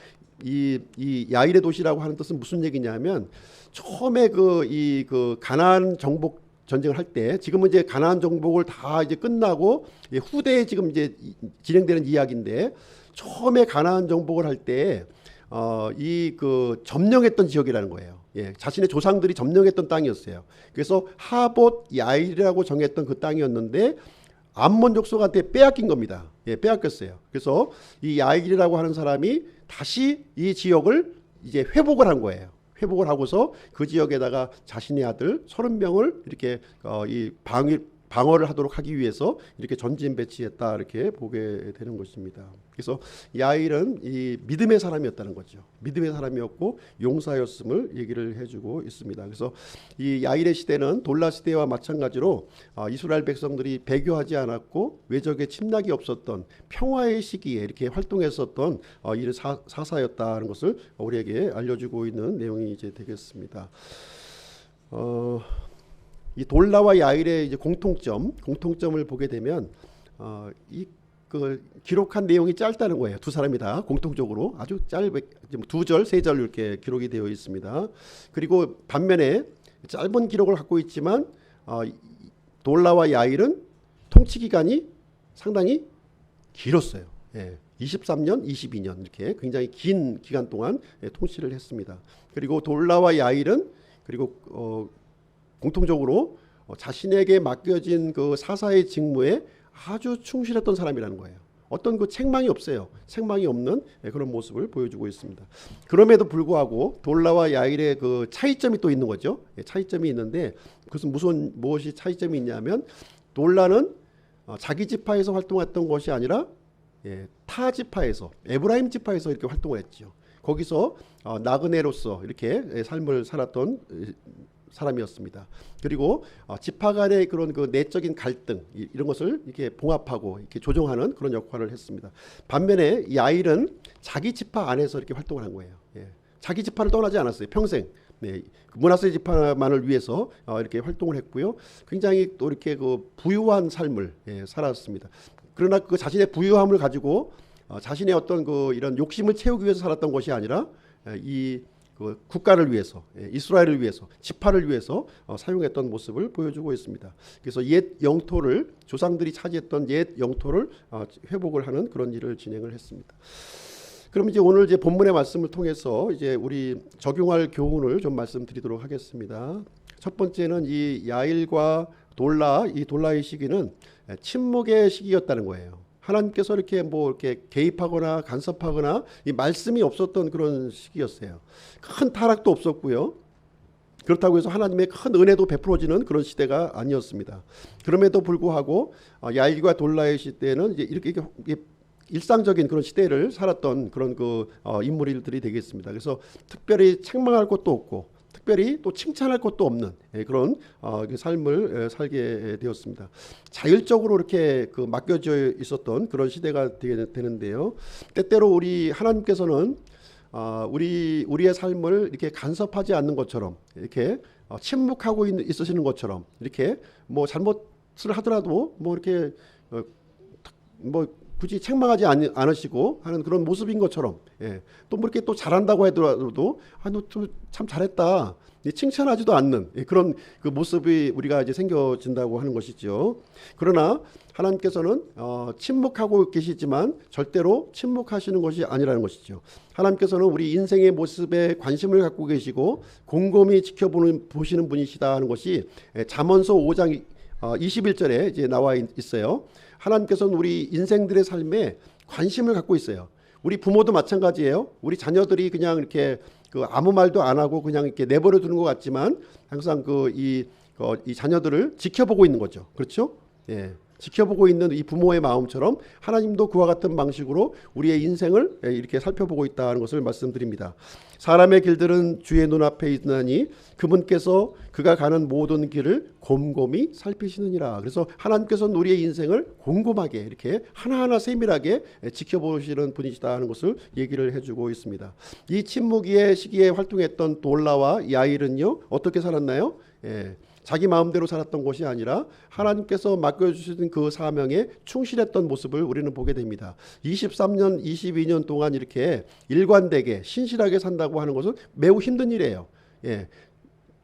이 야일의 도시라고 하는 뜻은 무슨 얘기냐면 처음에 가나안 정복 전쟁을 할 때 지금은 이제 가나안 정복을 다 이제 끝나고 후대에 지금 이제 진행되는 이야기인데 처음에 가나안 정복을 할 때 점령했던 지역이라는 거예요. 예, 자신의 조상들이 점령했던 땅이었어요. 그래서 하봇 야일이라고 정했던 그 땅이었는데 암몬 족속한테 빼앗긴 겁니다. 예, 빼앗겼어요. 그래서 이 야일이라고 하는 사람이 다시 이 지역을 이제 회복을 한 거예요. 회복을 하고서 그 지역에다가 자신의 아들 30명을 이렇게 방어를 하도록 하기 위해서 이렇게 전진 배치했다 이렇게 보게 되는 것입니다. 그래서 야일은 이 믿음의 사람이었다는 거죠. 믿음의 사람이었고 용사였음을 얘기를 해주고 있습니다. 그래서 이 야일의 시대는 돌라 시대와 마찬가지로 이스라엘 백성들이 배교하지 않았고 외적의 침략이 없었던 평화의 시기에 이렇게 활동했었던 이 사사였다는 것을 우리에게 알려주고 있는 내용이 이제 되겠습니다. 이 돌라와 야일의 이제 공통점을 보게 되면 기록한 내용이 짧다는 거예요. 두 사람이 다 공통적으로 아주 짧게 2절, 3절 이렇게 기록이 되어 있습니다. 그리고 반면에 짧은 기록을 갖고 있지만 돌라와 야일은 통치 기간이 상당히 길었어요. 예, 23년, 22년 이렇게 굉장히 긴 기간 동안 통치를 했습니다. 그리고 돌라와 야일은 그리고 공통적으로 자신에게 맡겨진 그 사사의 직무에 아주 충실했던 사람이라는 거예요. 어떤 그 책망이 없어요. 책망이 없는 그런 모습을 보여주고 있습니다. 그럼에도 불구하고 돌라와 야일의 그 차이점이 또 있는 거죠. 차이점이 있는데 그것은 무엇이 차이점이 있냐면 돌라는 자기 지파에서 활동했던 것이 아니라 타 지파에서 에브라임 지파에서 이렇게 활동을 했죠. 거기서 나그네로서 이렇게 삶을 살았던 사람이었습니다. 그리고 지파 간의 그런 그 내적인 갈등 이런 것을 이렇게 봉합하고 이렇게 조정하는 그런 역할을 했습니다. 반면에 야일은 자기 지파 안에서 이렇게 활동을 한 거예요. 자기 지파를 떠나지 않았어요. 평생. 므낫세 지파만을 위해서 이렇게 활동을 했고요. 굉장히 또 이렇게 그 부유한 삶을 살았습니다. 그러나 그 자신의 부유함을 가지고 자신의 어떤 그 이런 욕심을 채우기 위해서 살았던 것이 아니라 이 그 국가를 위해서, 이스라엘을 위해서, 지파를 위해서 사용했던 모습을 보여주고 있습니다. 그래서 옛 영토를 조상들이 차지했던 옛 영토를 회복을 하는 그런 일을 진행을 했습니다. 그럼 이제 오늘 이제 본문의 말씀을 통해서 이제 우리 적용할 교훈을 좀 말씀드리도록 하겠습니다. 첫 번째는 이 야일과 이 돌라의 시기는 침묵의 시기였다는 거예요. 하나님께서 이렇게 이렇게 개입하거나 간섭하거나 이 말씀이 없었던 그런 시기였어요. 큰 타락도 없었고요. 그렇다고 해서 하나님의 큰 은혜도 베풀어지는 그런 시대가 아니었습니다. 그럼에도 불구하고 야일과 돌라의 시대는 이제 이렇게 일상적인 그런 시대를 살았던 그런 그 인물들이 되겠습니다. 그래서 특별히 책망할 것도 없고 특별히 또 칭찬할 것도 없는 그런 삶을 살게 되었습니다. 자율적으로 이렇게 그 맡겨져 있었던 그런 시대가 되는데요. 때때로 우리 하나님께서는 우리의 삶을 이렇게 간섭하지 않는 것처럼 이렇게 침묵하고 있으시는 것처럼 이렇게 뭐 잘못을 하더라도 뭐 이렇게 굳이 책망하지 않으시고 하는 그런 모습인 것처럼 또 뭐 이렇게 또 잘한다고 하더라도 너 참 잘했다 칭찬하지도 않는 그런 그 모습이 우리가 이제 생겨진다고 하는 것이죠. 그러나 하나님께서는 침묵하고 계시지만 절대로 침묵하시는 것이 아니라는 것이죠. 하나님께서는 우리 인생의 모습에 관심을 갖고 계시고 곰곰이 보시는 분이시다 하는 것이 잠언서 5장 21절에 이제 나와 있어요. 하나님께서는 우리 인생들의 삶에 관심을 갖고 있어요. 우리 부모도 마찬가지예요. 우리 자녀들이 그냥 이렇게 아무 말도 안 하고 그냥 이렇게 내버려 두는 것 같지만 항상 이 자녀들을 지켜보고 있는 거죠. 그렇죠? 지켜보고 있는 이 부모의 마음처럼 하나님도 그와 같은 방식으로 우리의 인생을 이렇게 살펴보고 있다는 것을 말씀드립니다. 사람의 길들은 주의 눈앞에 있나니 그분께서 그가 가는 모든 길을 곰곰이 살피시느니라. 그래서 하나님께서는 우리의 인생을 곰곰하게 이렇게 하나하나 세밀하게 지켜보시는 분이시다 하는 것을 얘기를 해주고 있습니다. 이 침묵의 시기에 활동했던 돌라와 야일은요 어떻게 살았나요? 자기 마음대로 살았던 것이 아니라 하나님께서 맡겨주신 그 사명에 충실했던 모습을 우리는 보게 됩니다. 23년, 22년 동안 이렇게 일관되게 신실하게 산다고 하는 것은 매우 힘든 일이에요.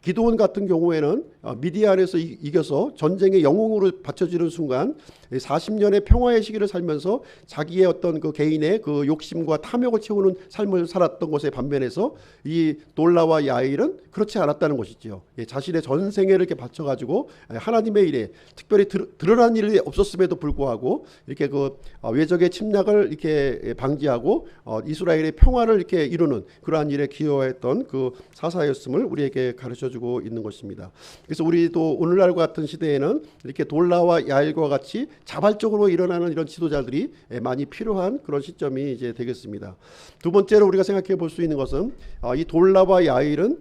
기드온 같은 경우에는 미디안에서 이겨서 전쟁의 영웅으로 바쳐지는 순간 40년의 평화의 시기를 살면서 자기의 어떤 그 개인의 그 욕심과 탐욕을 채우는 삶을 살았던 것에 반면에서 이 돌라와 야일은 그렇지 않았다는 것이죠. 자신의 전생애를 이렇게 바쳐가지고 하나님의 일에 특별히 드러난 일이 없었음에도 불구하고 이렇게 그 외적의 침략을 이렇게 방지하고 이스라엘의 평화를 이렇게 이루는 그러한 일에 기여했던 그 사사였음을 우리에게 가르쳐주고 있는 것입니다. 그래서 우리도 오늘날과 같은 시대에는 이렇게 돌라와 야일과 같이 자발적으로 일어나는 이런 지도자들이 많이 필요한 그런 시점이 이제 되겠습니다. 두 번째로 우리가 생각해 볼 수 있는 것은 이 돌라와 야일은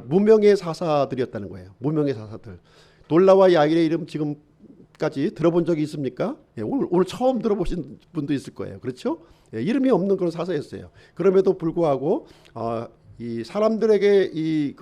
무명의 사사들이었다는 거예요. 무명의 사사들. 돌라와 야일의 이름 지금까지 들어본 적이 있습니까? 오늘 처음 들어보신 분도 있을 거예요. 그렇죠? 이름이 없는 그런 사사였어요. 그럼에도 불구하고 이 사람들에게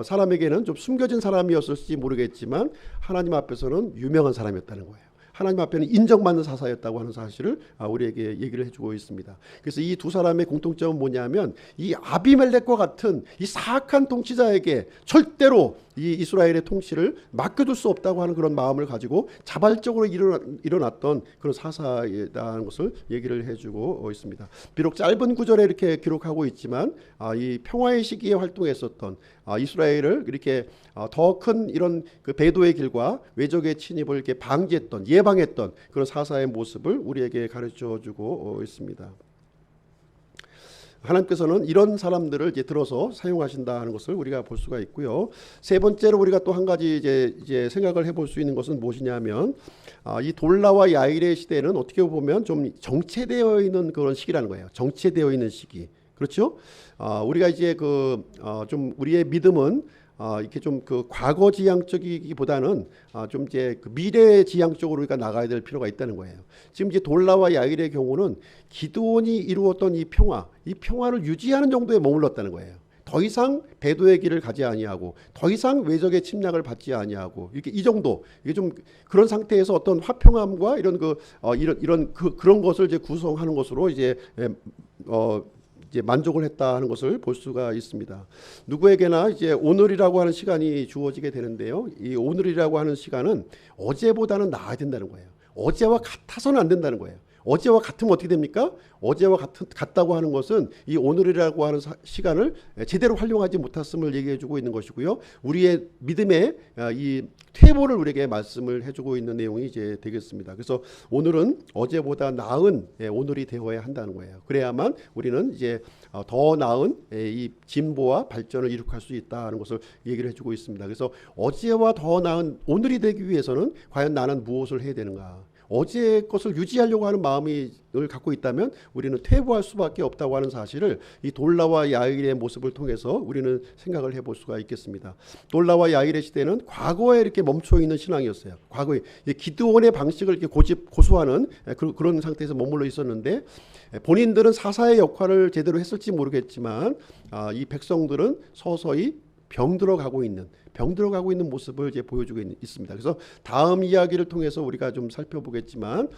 사람에게는 좀 숨겨진 사람이었을지 모르겠지만 하나님 앞에서는 유명한 사람이었다는 거예요. 하나님 앞에는 인정받는 사사였다고 하는 사실을 우리에게 얘기를 해주고 있습니다. 그래서 이 두 사람의 공통점은 뭐냐면 이 아비멜렉과 같은 이 사악한 통치자에게 절대로 이 이스라엘의 통치를 맡겨둘 수 없다고 하는 그런 마음을 가지고 자발적으로 일어났던 그런 사사이라는 것을 얘기를 해주고 있습니다. 비록 짧은 구절에 이렇게 기록하고 있지만 이 평화의 시기에 활동했었던 이스라엘을 이렇게 더 큰 이런 그 배도의 길과 외적의 침입을 이렇게 방지했던, 예방했던 그런 사사의 모습을 우리에게 가르쳐주고 있습니다. 하나님께서는 이런 사람들을 이제 들어서 사용하신다는 것을 우리가 볼 수가 있고요. 세 번째로 우리가 또 한 가지 이제 생각을 해볼 수 있는 것은 무엇이냐면 이 돌라와 야일의 시대는 어떻게 보면 좀 정체되어 있는 그런 시기라는 거예요. 정체되어 있는 시기. 그렇죠? 우리가 이제 좀 우리의 믿음은 이렇게 좀 그 과거 지향적이기보다는 좀 이제 그 미래 지향적으로 우리가 나가야 될 필요가 있다는 거예요. 지금 이제 돌라와 야일의 경우는 기드온이 이루었던 이 평화를 유지하는 정도에 머물렀다는 거예요. 더 이상 배도의 길을 가지 아니하고 더 이상 외적의 침략을 받지 아니하고 이렇게 이 정도 이게 좀 그런 상태에서 어떤 화평함과 이런 그런 것을 이제 구성하는 것으로 이제 만족을 했다 하는 것을 볼 수가 있습니다. 누구에게나 이제 오늘이라고 하는 시간이 주어지게 되는데요. 이 오늘이라고 하는 시간은 어제보다는 나아야 된다는 거예요. 어제와 같아서는 안 된다는 거예요. 어제와 같으면 어떻게 됩니까? 어제와 같다고 하는 것은 이 오늘이라고 하는 시간을 제대로 활용하지 못했음을 얘기해주고 있는 것이고요. 우리의 믿음의 이 퇴보를 우리에게 말씀을 해주고 있는 내용이 이제 되겠습니다. 그래서 오늘은 어제보다 나은 오늘이 되어야 한다는 거예요. 그래야만 우리는 이제 더 나은 이 진보와 발전을 이룩할 수 있다는 것을 얘기를 해주고 있습니다. 그래서 어제와 더 나은 오늘이 되기 위해서는 과연 나는 무엇을 해야 되는가? 어제의 것을 유지하려고 하는 마음을 갖고 있다면 우리는 퇴보할 수밖에 없다고 하는 사실을 이 돌라와 야일의 모습을 통해서 우리는 생각을 해볼 수가 있겠습니다. 돌라와 야일의 시대는 과거에 이렇게 멈춰 있는 신앙이었어요. 과거에 기드온의 방식을 이렇게 고수하는 그런 상태에서 머물러 있었는데 본인들은 사사의 역할을 제대로 했을지 모르겠지만 이 백성들은 서서히 병들어가고 있는 모습을 이제 보여주고 있습니다. 그래서 다음 이야기를 통해서 우리가 좀 살펴보겠지만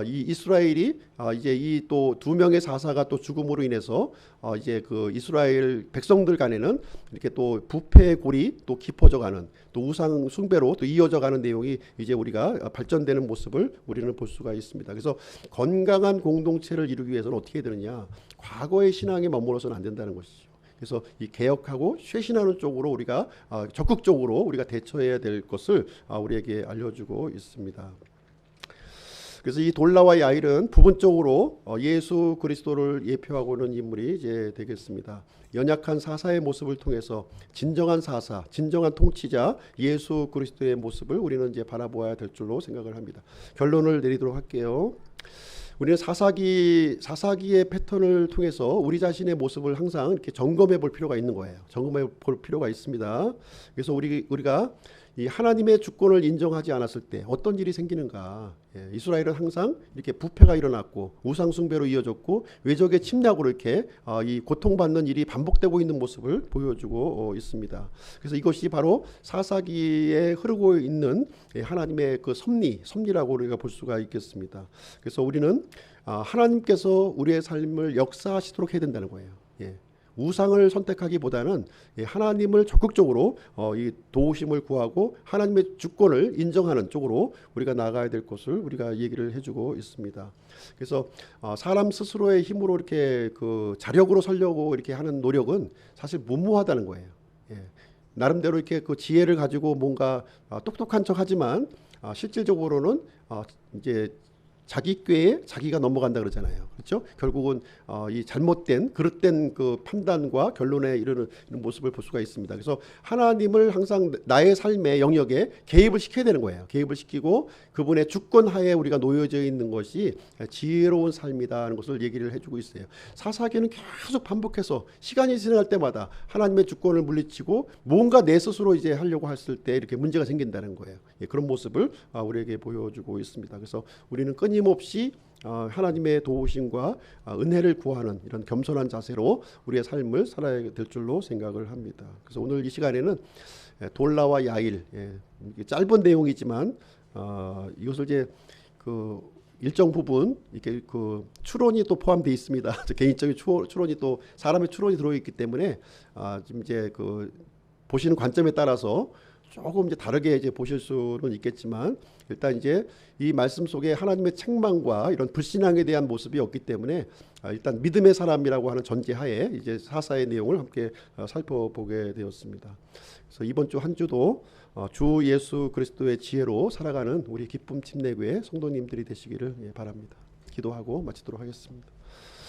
이 이스라엘이 이제 이 또 두 명의 사사가 또 죽음으로 인해서 이제 그 이스라엘 백성들 간에는 이렇게 또 부패의 골이 또 깊어져가는 또 우상 숭배로 또 이어져가는 내용이 이제 우리가 발전되는 모습을 우리는 볼 수가 있습니다. 그래서 건강한 공동체를 이루기 위해서는 어떻게 해야 되느냐? 과거의 신앙에 머물러서는 안 된다는 것이죠. 그래서 이 개혁하고 쇄신하는 쪽으로 우리가 적극적으로 우리가 대처해야 될 것을 우리에게 알려주고 있습니다. 그래서 이 돌라와 야일은 부분적으로 예수 그리스도를 예표하고 있는 인물이 이제 되겠습니다. 연약한 사사의 모습을 통해서 진정한 사사, 진정한 통치자 예수 그리스도의 모습을 우리는 이제 바라보아야 될 줄로 생각을 합니다. 결론을 내리도록 할게요. 우리는 사사기의 패턴을 통해서 우리 자신의 모습을 항상 이렇게 점검해 볼 필요가 있는 거예요. 점검해 볼 필요가 있습니다. 그래서 우리가 이 하나님의 주권을 인정하지 않았을 때 어떤 일이 생기는가? 이스라엘은 항상 이렇게 부패가 일어났고 우상 숭배로 이어졌고 외적의 침략으로 이렇게 이 고통받는 일이 반복되고 있는 모습을 보여주고 있습니다. 그래서 이것이 바로 사사기에 흐르고 있는 하나님의 그 섭리라고 우리가 볼 수가 있겠습니다. 그래서 우리는 하나님께서 우리의 삶을 역사하시도록 해야 된다는 거예요. 우상을 선택하기보다는 하나님을 적극적으로 이 도우심을 구하고 하나님의 주권을 인정하는 쪽으로 우리가 나가야 될 것을 우리가 얘기를 해주고 있습니다. 그래서 사람 스스로의 힘으로 이렇게 그 자력으로 서려고 이렇게 하는 노력은 사실 무모하다는 거예요. 나름대로 이렇게 그 지혜를 가지고 뭔가 똑똑한 척하지만 실질적으로는 이제 자기 꾀에 자기가 넘어간다 그러잖아요. 그렇죠? 결국은 이 잘못된 그릇된 그 판단과 결론에 이르는 이런 모습을 볼 수가 있습니다. 그래서 하나님을 항상 나의 삶의 영역에 개입을 시켜야 되는 거예요. 개입을 시키고 그분의 주권 하에 우리가 놓여져 있는 것이 지혜로운 삶이다 하는 것을 얘기를 해주고 있어요. 사사기는 계속 반복해서 시간이 지나갈 때마다 하나님의 주권을 물리치고 뭔가 내 스스로 이제 하려고 했을 때 이렇게 문제가 생긴다는 거예요. 그런 모습을 우리에게 보여주고 있습니다. 그래서 우리는 끊임없이 하나님의 도우심과 은혜를 구하는 이런 겸손한 자세로 우리의 삶을 살아야 될 줄로 생각을 합니다. 그래서 오늘 이 시간에는 돌라와 야일, 짧은 내용이지만 이것을 이제 그 일정 부분 이렇게 그 추론이 또 포함되어 있습니다. 개인적인 추론이 또 사람의 추론이 들어있기 때문에 지금 이제 그 보시는 관점에 따라서 조금 이제 다르게 이제 보실 수는 있겠지만 일단 이제 이 말씀 속에 하나님의 책망과 이런 불신앙에 대한 모습이 없기 때문에 일단 믿음의 사람이라고 하는 전제하에 이제 사사의 내용을 함께 살펴보게 되었습니다. 그래서 이번 주 한 주도 주 예수 그리스도의 지혜로 살아가는 우리 기쁨 침례교회 성도님들이 되시기를 바랍니다. 기도하고 마치도록 하겠습니다.